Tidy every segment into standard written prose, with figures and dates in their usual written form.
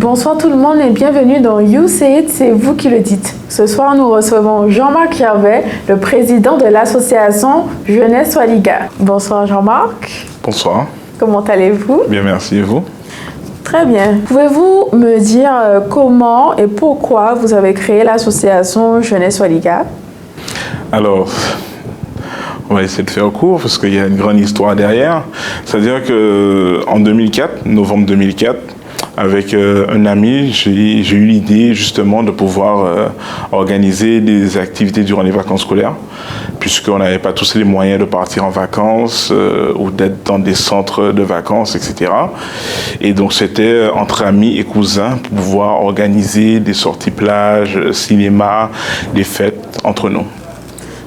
Bonsoir tout le monde et bienvenue dans You Say It, c'est vous qui le dites. Ce soir, nous recevons Jean-Marc Gervais, le président de l'association Jeunesse Waliga. Bonsoir Jean-Marc. Bonsoir. Comment allez-vous? Bien, merci. Et vous? Très bien. Pouvez-vous me dire comment et pourquoi vous avez créé l'association Jeunesse Waliga? Alors, on va essayer de faire court parce qu'il y a une grande histoire derrière. C'est-à-dire qu'en 2004, novembre 2004, avec un ami, j'ai eu l'idée justement de pouvoir organiser des activités durant les vacances scolaires, puisqu'on n'avait pas tous les moyens de partir en vacances ou d'être dans des centres de vacances, etc. Et donc c'était entre amis et cousins pour pouvoir organiser des sorties plage, cinéma, des fêtes entre nous.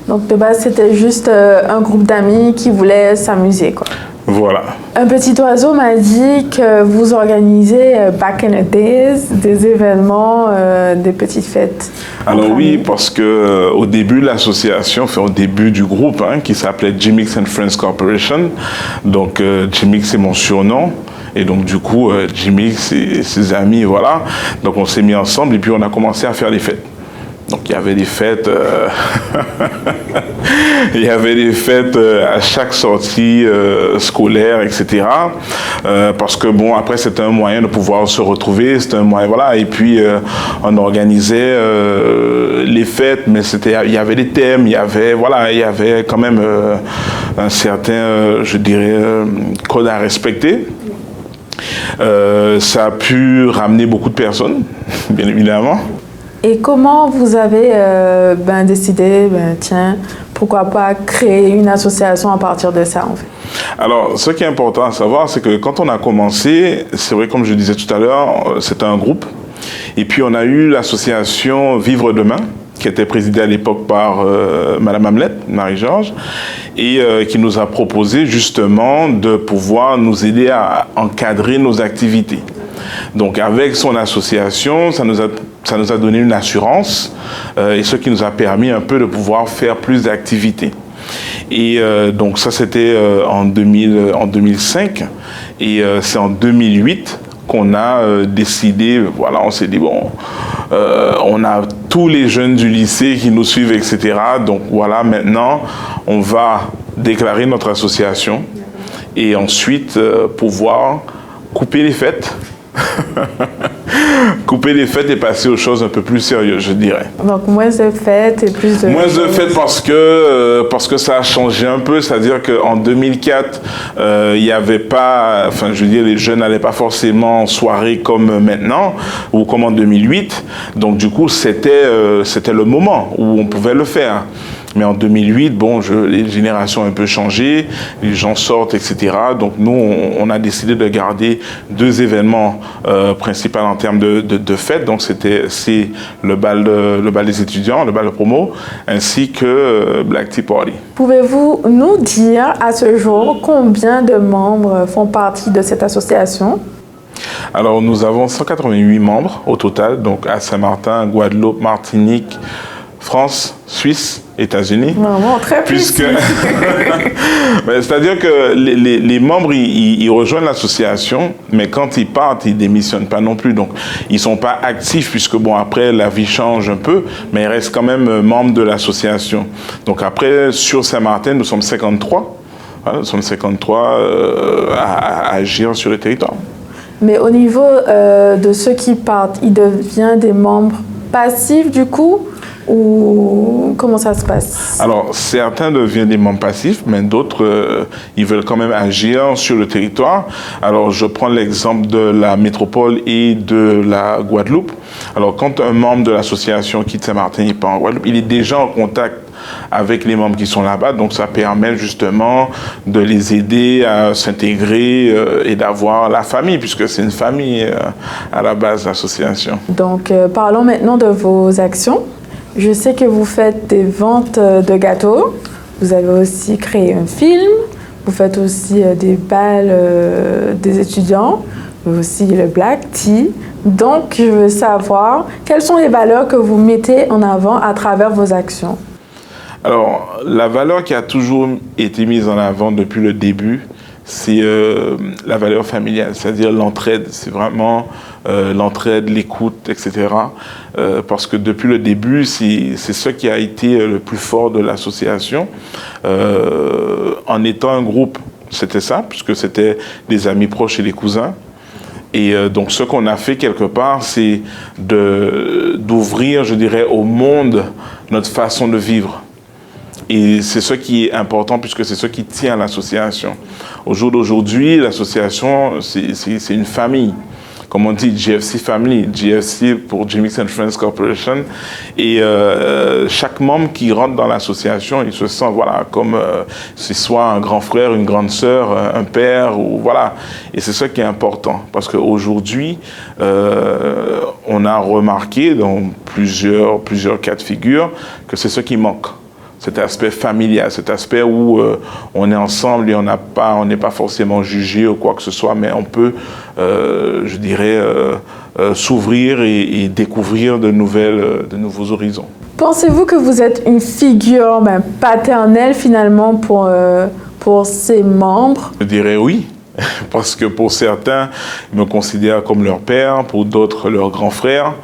Donc de base, c'était juste un groupe d'amis qui voulaient s'amuser, quoi. Voilà. Un petit oiseau m'a dit que vous organisez back in the days des événements, des petites fêtes. Alors oui, parce que au début de l'association, enfin au début du groupe, qui s'appelait Jimix and Friends Corporation. Donc Jimix c'est mon surnom. Et donc du coup, Jimix et ses amis, voilà. Donc on s'est mis ensemble et puis on a commencé à faire des fêtes. Donc il y avait des fêtes, à chaque sortie scolaire, etc. Parce que bon, après c'était un moyen de pouvoir se retrouver, c'était un moyen, voilà. Et puis on organisait les fêtes, mais il y avait des thèmes, il y avait quand même un certain, je dirais, code à respecter. Ça a pu ramener beaucoup de personnes, bien évidemment. Et comment vous avez décidé, tiens, pourquoi pas créer une association à partir de ça, en fait? Alors, ce qui est important à savoir, c'est que quand on a commencé, c'est vrai, comme je disais tout à l'heure, c'était un groupe. Et puis, on a eu l'association Vivre Demain, qui était présidée à l'époque par Madame Hamlet, Marie-Georges, et qui nous a proposé justement de pouvoir nous aider à encadrer nos activités. Donc avec son association, ça nous a donné une assurance et ce qui nous a permis un peu de pouvoir faire plus d'activités. Et donc ça c'était en 2005 et c'est en 2008 qu'on a décidé, voilà, on s'est dit bon, on a tous les jeunes du lycée qui nous suivent, etc. Donc voilà, maintenant on va déclarer notre association et ensuite pouvoir couper les fêtes. Couper les fêtes et passer aux choses un peu plus sérieuses, je dirais. Donc moins de fêtes et plus de... Moins de fêtes parce que ça a changé un peu, c'est-à-dire qu'en 2004, il n'y avait pas, enfin je veux dire, les jeunes n'allaient pas forcément en soirée comme maintenant ou comme en 2008. Donc du coup, c'était le moment où on pouvait le faire. Mais en 2008, bon, les générations ont un peu changé, les gens sortent, etc. Donc nous, on a décidé de garder deux événements principaux en termes de fêtes. Donc c'est le bal des étudiants, le bal de promo, ainsi que Black Tea Party. Pouvez-vous nous dire à ce jour combien de membres font partie de cette association? Alors nous avons 188 membres au total, donc à Saint-Martin, Guadeloupe, Martinique, France, Suisse, États-Unis. Vraiment, très puissant. C'est-à-dire que les membres, ils rejoignent l'association, mais quand ils partent, ils ne démissionnent pas non plus. Donc, ils ne sont pas actifs, puisque, bon, après, la vie change un peu, mais ils restent quand même membres de l'association. Donc, après, sur Saint-Martin, nous sommes 53. Voilà, nous sommes 53 à agir sur le territoire. Mais au niveau de ceux qui partent, ils deviennent des membres passifs, du coup? Ou comment ça se passe? Alors, certains deviennent des membres passifs, mais d'autres, ils veulent quand même agir sur le territoire. Alors, je prends l'exemple de la métropole et de la Guadeloupe. Alors, quand un membre de l'association quitte Saint-Martin et part en Guadeloupe, il est déjà en contact avec les membres qui sont là-bas, donc ça permet justement de les aider à s'intégrer et d'avoir la famille, puisque c'est une famille à la base de l'association. Donc, parlons maintenant de vos actions. Je sais que vous faites des ventes de gâteaux, vous avez aussi créé un film, vous faites aussi des bals des étudiants, aussi le Black Tea. Donc, je veux savoir quelles sont les valeurs que vous mettez en avant à travers vos actions. Alors, la valeur qui a toujours été mise en avant depuis le début, c'est la valeur familiale, c'est-à-dire l'entraide. C'est vraiment l'entraide, l'écoute, etc. Parce que depuis le début, c'est ce qui a été le plus fort de l'association. En étant un groupe, c'était ça, puisque c'était des amis proches et des cousins. Et donc, ce qu'on a fait quelque part, c'est d'ouvrir, je dirais, au monde notre façon de vivre. Et c'est ce qui est important, puisque c'est ce qui tient l'association. Au jour d'aujourd'hui, l'association, c'est une famille. Comme on dit, GFC Family, GFC pour Jimmy and Friends Corporation. Et chaque membre qui rentre dans l'association, il se sent voilà, comme c'est soit un grand frère, une grande sœur, un père, ou voilà. Et c'est ça qui est important, parce qu'aujourd'hui, on a remarqué dans plusieurs cas de figure que c'est ce qui manque. Cet aspect familial, cet aspect où on est ensemble et on n'est pas forcément jugé ou quoi que ce soit, mais on peut, je dirais, s'ouvrir et découvrir de nouveaux horizons. Pensez-vous que vous êtes une figure paternelle finalement pour ces membres? Je dirais oui, parce que pour certains, ils me considèrent comme leur père, pour d'autres, leur grand frère.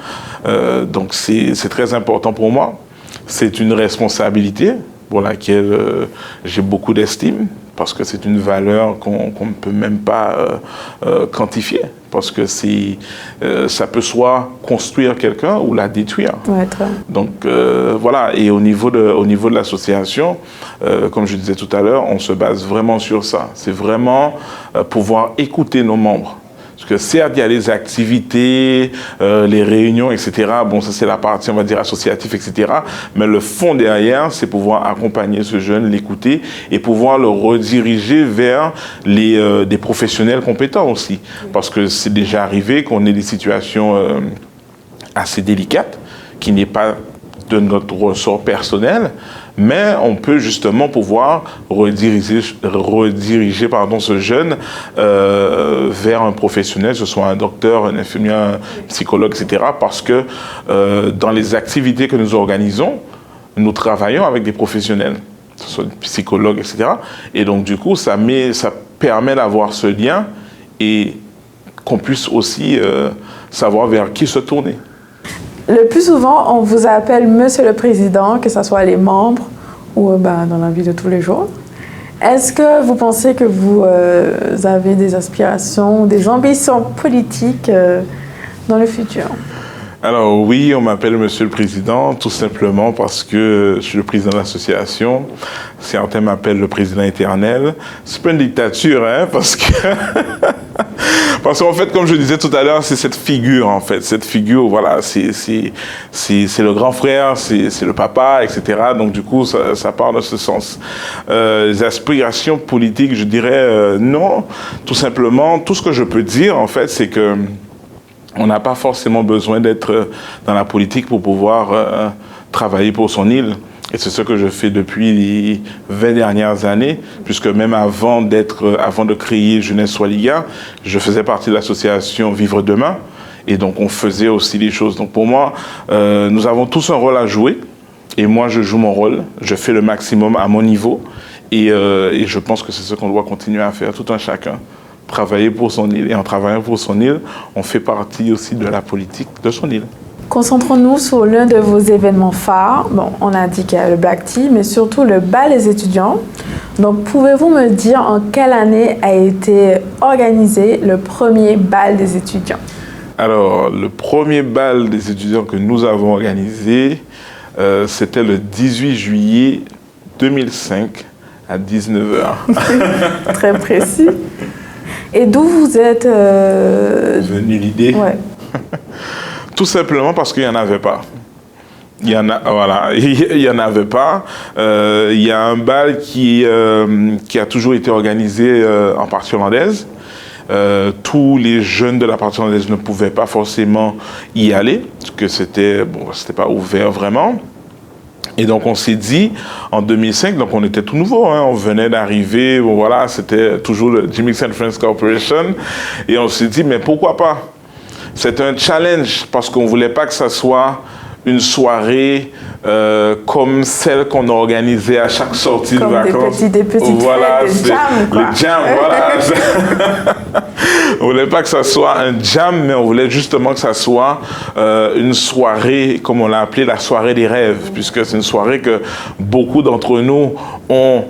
Donc c'est très important pour moi. C'est une responsabilité pour laquelle j'ai beaucoup d'estime, parce que c'est une valeur qu'on ne peut même pas quantifier, parce que ça peut soit construire quelqu'un ou la détruire. Ouais, donc voilà, et au niveau de l'association, comme je disais tout à l'heure, on se base vraiment sur ça. C'est vraiment pouvoir écouter nos membres. Parce que certes, il y a les activités, les réunions, etc. Bon, ça c'est la partie, on va dire, associative, etc. Mais le fond derrière, c'est pouvoir accompagner ce jeune, l'écouter et pouvoir le rediriger vers des professionnels compétents aussi. Parce que c'est déjà arrivé qu'on ait des situations assez délicates, qui n'est pas de notre ressort personnel, mais on peut justement pouvoir rediriger ce jeune vers un professionnel, que ce soit un docteur, un infirmier, un psychologue, etc. Parce que dans les activités que nous organisons, nous travaillons avec des professionnels, que ce soit des psychologues, etc. Et donc du coup, ça permet d'avoir ce lien et qu'on puisse aussi savoir vers qui se tourner. Le plus souvent, on vous appelle Monsieur le Président, que ce soit les membres ou dans la vie de tous les jours. Est-ce que vous pensez que vous avez des aspirations, des ambitions politiques dans le futur? Alors oui, on m'appelle Monsieur le Président, tout simplement parce que je suis le président de l'association. Certains m'appellent le président éternel. C'est pas une dictature, hein, parce qu'en fait, comme je disais tout à l'heure, c'est cette figure, en fait. Cette figure, voilà, c'est le grand frère, c'est le papa, etc. Donc du coup, ça part de ce sens. Les aspirations politiques, je dirais non. Tout simplement, tout ce que je peux dire, en fait, c'est que on n'a pas forcément besoin d'être dans la politique pour pouvoir travailler pour son île. Et c'est ce que je fais depuis les 20 dernières années, puisque même avant de créer Jeunesse Waliga, je faisais partie de l'association Vivre Demain. Et donc, on faisait aussi les choses. Donc, pour moi, nous avons tous un rôle à jouer. Et moi, je joue mon rôle. Je fais le maximum à mon niveau. Et je pense que c'est ce qu'on doit continuer à faire, tout un chacun. Travailler pour son île. Et en travaillant pour son île, on fait partie aussi de la politique de son île. Concentrons-nous sur l'un de vos événements phares. Bon, on a dit qu'il y a le Black Tea, mais surtout le bal des étudiants. Donc, pouvez-vous me dire en quelle année a été organisé le premier bal des étudiants? Alors, le premier bal des étudiants que nous avons organisé, c'était le 18 juillet 2005 à 19h. Très précis. Et d'où vous êtes venu l'idée? Ouais. Tout simplement parce qu'il n'y en avait pas. Il y en avait pas. Il y a un bal qui a toujours été organisé en partie hollandaise. Tous les jeunes de la partie hollandaise ne pouvaient pas forcément y aller, parce que c'était pas ouvert vraiment. Et donc on s'est dit, en 2005, donc on était tout nouveau, hein, on venait d'arriver, bon voilà, c'était toujours le Jimmy and Friends Corporation, et on s'est dit, mais pourquoi pas? C'est un challenge, parce qu'on ne voulait pas que ça soit une soirée comme celle qu'on organisait à chaque sortie de vacances. Des petites voilà, fêtes, des jams, quoi. Le jam, voilà. On voulait pas que ça soit un jam, mais on voulait justement que ça soit une soirée, comme on l'a appelé, la soirée des rêves, puisque c'est une soirée que beaucoup d'entre nous ont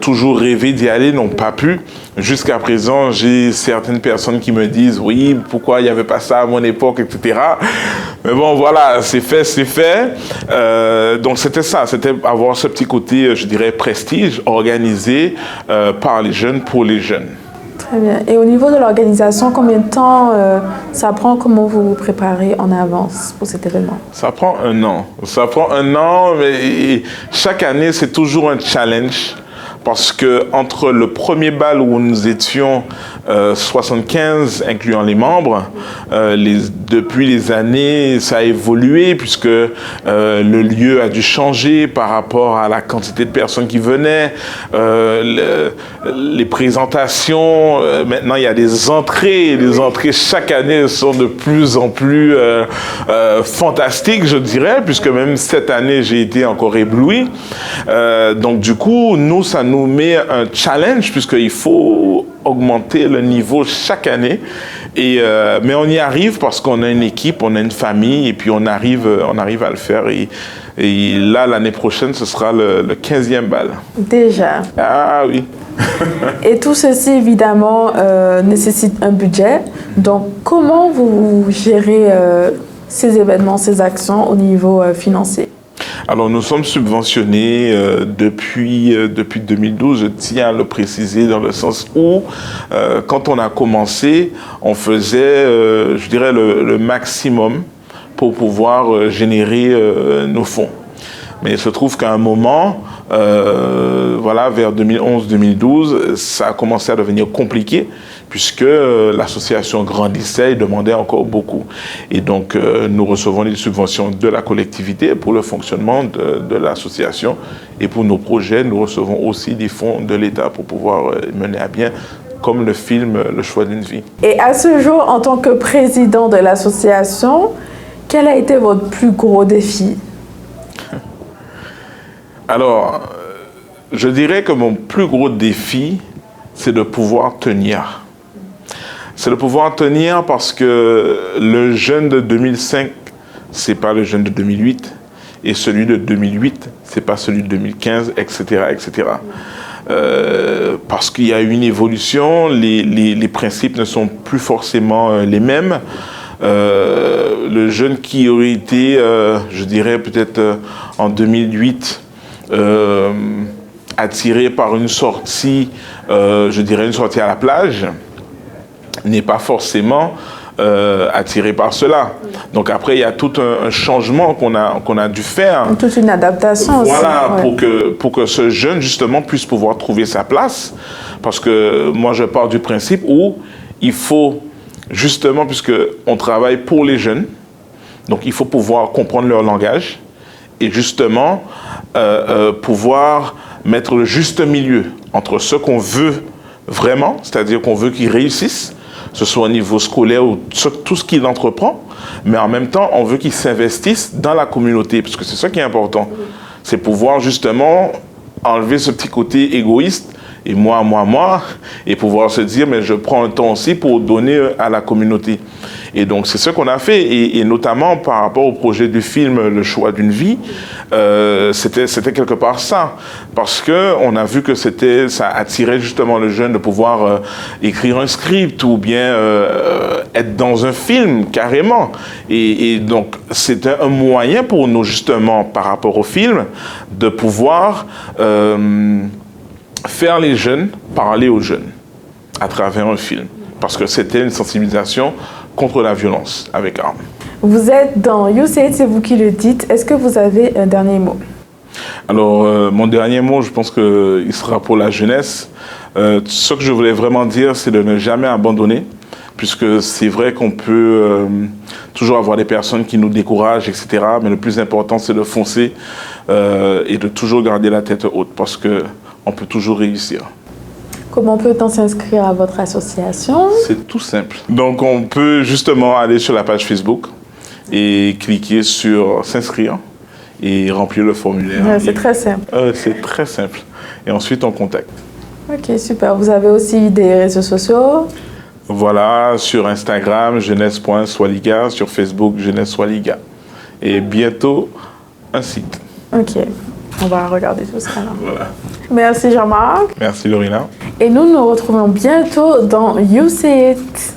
toujours rêvé d'y aller, n'ont pas pu. Jusqu'à présent, j'ai certaines personnes qui me disent « Oui, pourquoi il n'y avait pas ça à mon époque, etc. » Mais bon, voilà, c'est fait, c'est fait. Donc c'était ça, c'était avoir ce petit côté, je dirais, prestige, organisé par les jeunes, pour les jeunes. Très bien. Et au niveau de l'organisation, combien de temps ça prend? Comment vous vous préparez en avance pour cet événement? Ça prend 1 an. Ça prend 1 an, mais chaque année, c'est toujours un challenge. Parce que entre le premier bal où nous étions 75, incluant les membres, depuis les années, ça a évolué puisque le lieu a dû changer par rapport à la quantité de personnes qui venaient, les présentations. Maintenant, il y a des entrées. Les entrées chaque année sont de plus en plus fantastiques, je dirais, puisque même cette année, j'ai été encore ébloui. Donc du coup, nous, ça nous met un challenge puisqu'il faut augmenter le niveau chaque année. Mais on y arrive parce qu'on a une équipe, on a une famille et puis on arrive à le faire. Et là, l'année prochaine, ce sera le 15e bal. Déjà. Ah oui. Et tout ceci, évidemment, nécessite un budget. Donc, comment vous gérez ces événements, ces actions au niveau financier? Alors, nous sommes subventionnés depuis 2012, je tiens à le préciser, dans le sens où, quand on a commencé, on faisait, je dirais, le maximum pour pouvoir générer nos fonds. Mais il se trouve qu'à un moment, voilà, vers 2011-2012, ça a commencé à devenir compliqué puisque l'association grandissait et demandait encore beaucoup. Et donc, nous recevons des subventions de la collectivité pour le fonctionnement de l'association. Et pour nos projets, nous recevons aussi des fonds de l'État pour pouvoir mener à bien, comme le film Le choix d'une vie. Et à ce jour, en tant que président de l'association, quel a été votre plus gros défi? Alors, je dirais que mon plus gros défi, c'est de pouvoir tenir. C'est de pouvoir tenir parce que le jeune de 2005, c'est pas le jeune de 2008, et celui de 2008, c'est pas celui de 2015, etc., etc. Parce qu'il y a eu une évolution, les principes ne sont plus forcément les mêmes. Le jeune qui aurait été, je dirais peut-être en 2008, attiré par une sortie, je dirais une sortie à la plage, n'est pas forcément attiré par cela. Donc après, il y a tout un changement qu'on a dû faire. Toute une adaptation aussi. Voilà, ouais. pour que ce jeune, justement, puisse pouvoir trouver sa place. Parce que moi, je pars du principe où il faut, justement, puisqu'on travaille pour les jeunes, donc il faut pouvoir comprendre leur langage et justement pouvoir mettre le juste milieu entre ce qu'on veut vraiment, c'est-à-dire qu'on veut qu'ils réussissent, que ce soit au niveau scolaire ou tout ce qu'il entreprend, mais en même temps, on veut qu'ils s'investissent dans la communauté, parce que c'est ça qui est important. C'est pouvoir justement enlever ce petit côté égoïste, et moi, et pouvoir se dire, mais je prends un temps aussi pour donner à la communauté. Et donc, c'est ce qu'on a fait, et notamment par rapport au projet du film Le choix d'une vie, c'était quelque part ça, parce qu'on a vu que ça attirait justement le jeune de pouvoir écrire un script ou bien être dans un film, carrément. Et donc, c'était un moyen pour nous, justement, par rapport au film, de pouvoir faire les jeunes parler aux jeunes à travers un film, parce que c'était une sensibilisation contre la violence avec armes. Vous êtes dans USAID, c'est vous qui le dites. Est-ce que vous avez un dernier mot? Alors, mon dernier mot, je pense qu'il sera pour la jeunesse. Ce que je voulais vraiment dire, c'est de ne jamais abandonner, puisque c'est vrai qu'on peut toujours avoir des personnes qui nous découragent, etc. Mais le plus important, c'est de foncer et de toujours garder la tête haute, parce qu'on peut toujours réussir. Comment peut-on s'inscrire à votre association? C'est tout simple. Donc, on peut justement aller sur la page Facebook et cliquer sur s'inscrire et remplir le formulaire. Ouais, c'est très simple. C'est très simple. Et ensuite, on contacte. Ok, super. Vous avez aussi des réseaux sociaux? Voilà, sur Instagram, jeunesse.swaliga, sur Facebook, jeunesse-swaliga. Et bientôt, un site. Ok, on va regarder tout ça. Alors. Voilà. Merci Jean-Marc. Merci Lorina. Et nous nous retrouvons bientôt dans You See It.